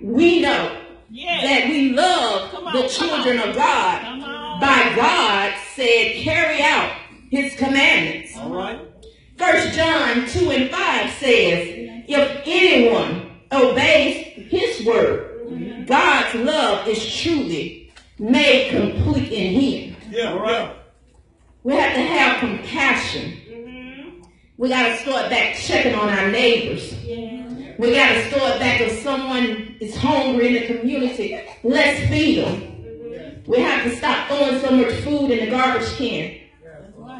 we know that we love the children of God by God said carry out his commandments. All right. 1 John 2 and 5 says, if anyone obeys his word, God's love is truly made complete in him. Yeah, all right. We have to have compassion. We got to start back checking on our neighbors. We got to start back if someone is hungry in the community, let's feed them. We have to stop throwing so much food in the garbage can.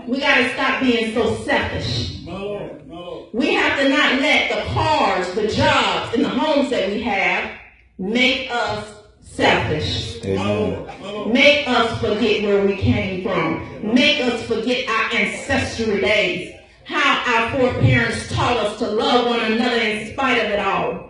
We got to stop being so selfish. We have to not let the cars, the jobs, and the homes that we have make us selfish. Amen. Make us forget where we came from. Make us forget our ancestral days. How our foreparents taught us to love one another in spite of it all.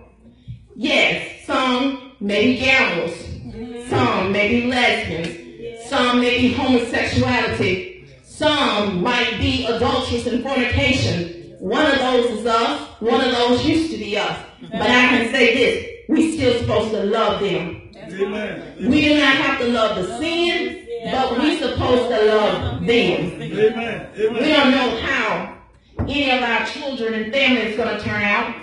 Yes, some may be gamblers. Some may be lesbians. Some may be homosexuality. Some might be adulterous and fornication. One of those is us. One of those used to be us. But I can say this. We still supposed to love them. Amen. We do not have to love the sin, but we supposed to love them. Amen. We don't know how any of our children and families going to turn out.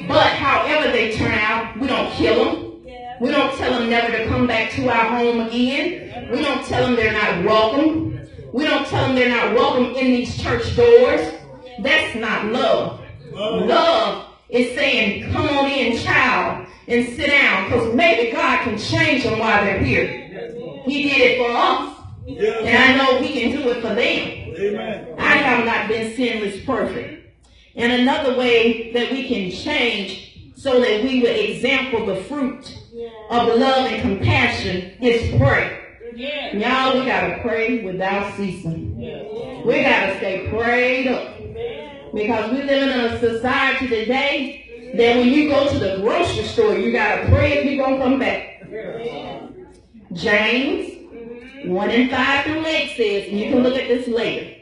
But however they turn out, we don't kill them. We don't tell them never to come back to our home again. We don't tell them they're not welcome. We don't tell them they're not welcome in these church doors. That's not love. Love is saying, come on in, child, and sit down, because maybe God can change them while they're here. He did it for us, and I know he can do it for them. Amen. I have not been sinless perfect. And another way that we can change so that we will example the fruit of love and compassion is pray. Y'all, we got to pray without ceasing. We got to stay prayed up. Because we live in a society today that when you go to the grocery store, you got to pray if you're going to come back. James 1 and 5 through 8 says, and you can look at this later,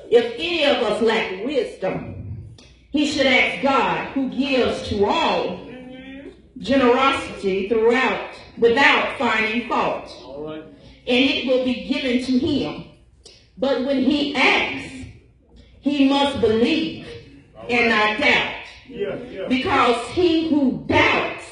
if any of us lack wisdom, he should ask God, who gives to all generosity throughout, without finding fault. And it will be given to him. But when he asks, he must believe and not doubt. Because he who doubts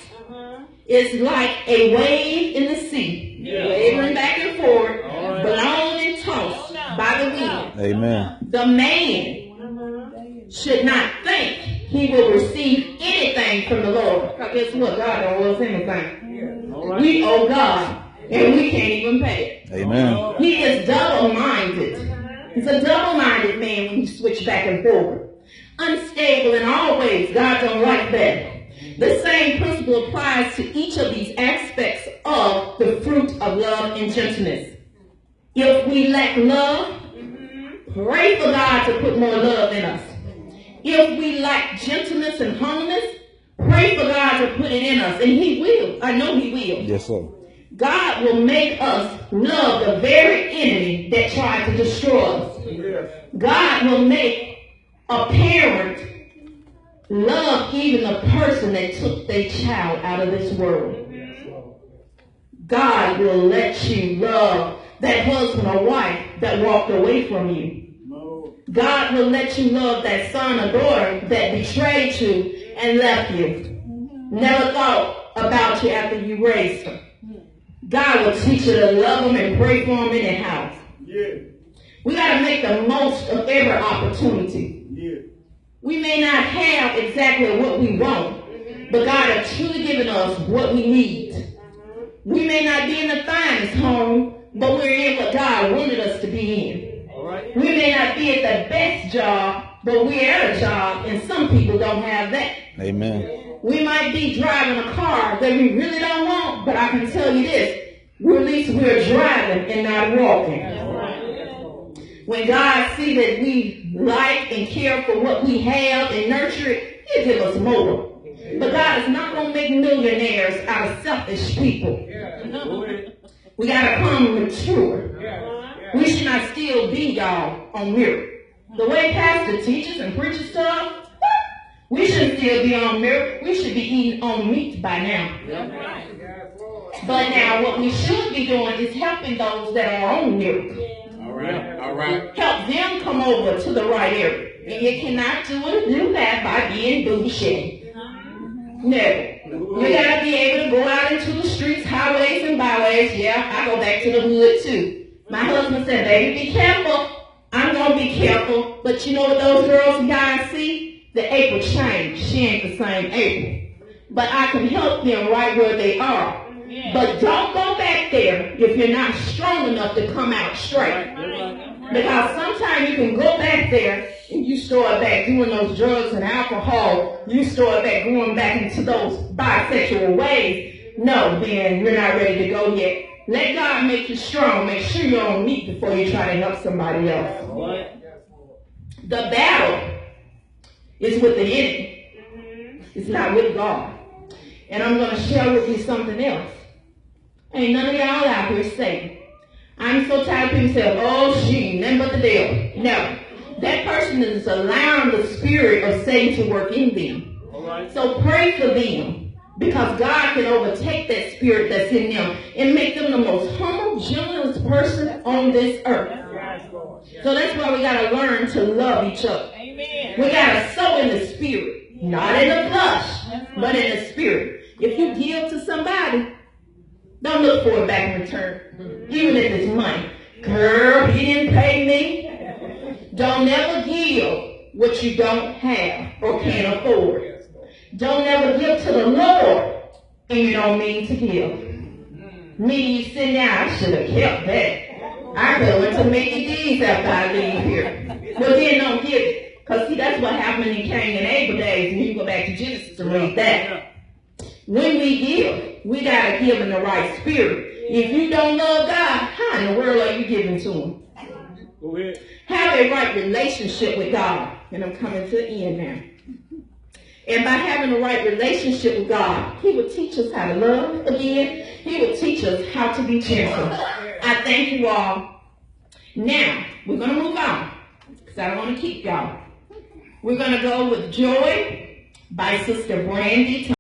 is like a wave in the sea, wavering back and forth, blown and tossed by the wind. Amen. The man should not think he will receive anything from the Lord. Because guess what? God don't owe us anything. We owe God, and we can't even pay it. Amen. He is double-minded. He's a double-minded man when you switch back and forth. Unstable in all ways. God don't like that. The same principle applies to each of these aspects of the fruit of love and gentleness. If we lack love, pray for God to put more love in us. If we lack gentleness and humbleness, pray for God to put it in us. And he will. I know he will. Yes, sir. God will make us love the very enemy that tried to destroy us. God will make a parent love even the person that took their child out of this world. God will let you love that husband or wife that walked away from you. God will let you love that son or daughter that betrayed you and left you. Never thought about you after you raised them. God will teach you to love them and pray for them in their house. We got to make the most of every opportunity. We may not have exactly what we want, but God has truly given us what we need. We may not be in the finest home, but we're in what God wanted us to be in. We may not be at the best job, but we're at a job, and some people don't have that. Amen. We might be driving a car that we really don't want, but I can tell you this, at least we're driving and not walking. When God sees that we like and care for what we have and nurture it, he'll give us more. But God is not going to make millionaires out of selfish people. We got to come mature. We should not still be, y'all, on mirror. The way pastor teaches and preaches stuff, We shouldn't still be on milk. We should be eating on meat by now. But now what we should be doing is helping those that are on milk. All right. All right. Help them come over to the right area. And you cannot do that by being bougie. No. You gotta be able to go out into the streets, highways, and byways. Yeah, I go back to the hood too. My husband said, baby, be careful. I'm gonna be careful. But you know what those girls and guys see? The April changed. She ain't the same April. But I can help them right where they are. But don't go back there if you're not strong enough to come out straight. Because sometimes you can go back there and you start back doing those drugs and alcohol. You start back going back into those bisexual ways. No, then you're not ready to go yet. Let God make you strong. Make sure you're on meat before you try to help somebody else. The battle is with the enemy. It's not with God. And I'm going to share with you something else. Ain't none of y'all out here Satan. I'm so tired of people saying, oh, she ain't nothing but the devil. No. That person is allowing the spirit of Satan to work in them. So pray for them. Because God can overtake that spirit that's in them and make them the most humble, gentlest person on this earth. So that's why we got to learn to love each other. Amen. We got to sow in the spirit. Not in the flesh, but in the spirit. If you give to somebody, don't look for it back in return. Even if it's money. Girl, he didn't pay me. Don't ever give what you don't have or can't afford. Don't ever give to the Lord and you don't mean to give. Me, you sitting there, I should have kept that. I could have went to Mickey D's after I leave here. Well, then don't give it. Because see, that's what happened in Cain and Abel days. And you can go back to Genesis and read that. When we give, we got to give in the right spirit. If you don't love God, how in the world are you giving to him? Go ahead. Have a right relationship with God. And I'm coming to the end now. And by having the right relationship with God, he will teach us how to love again. He will teach us how to be gentle. I thank you all. Now, we're going to move on. Because I don't want to keep y'all. We're going to go with Joy by Sister Brandy.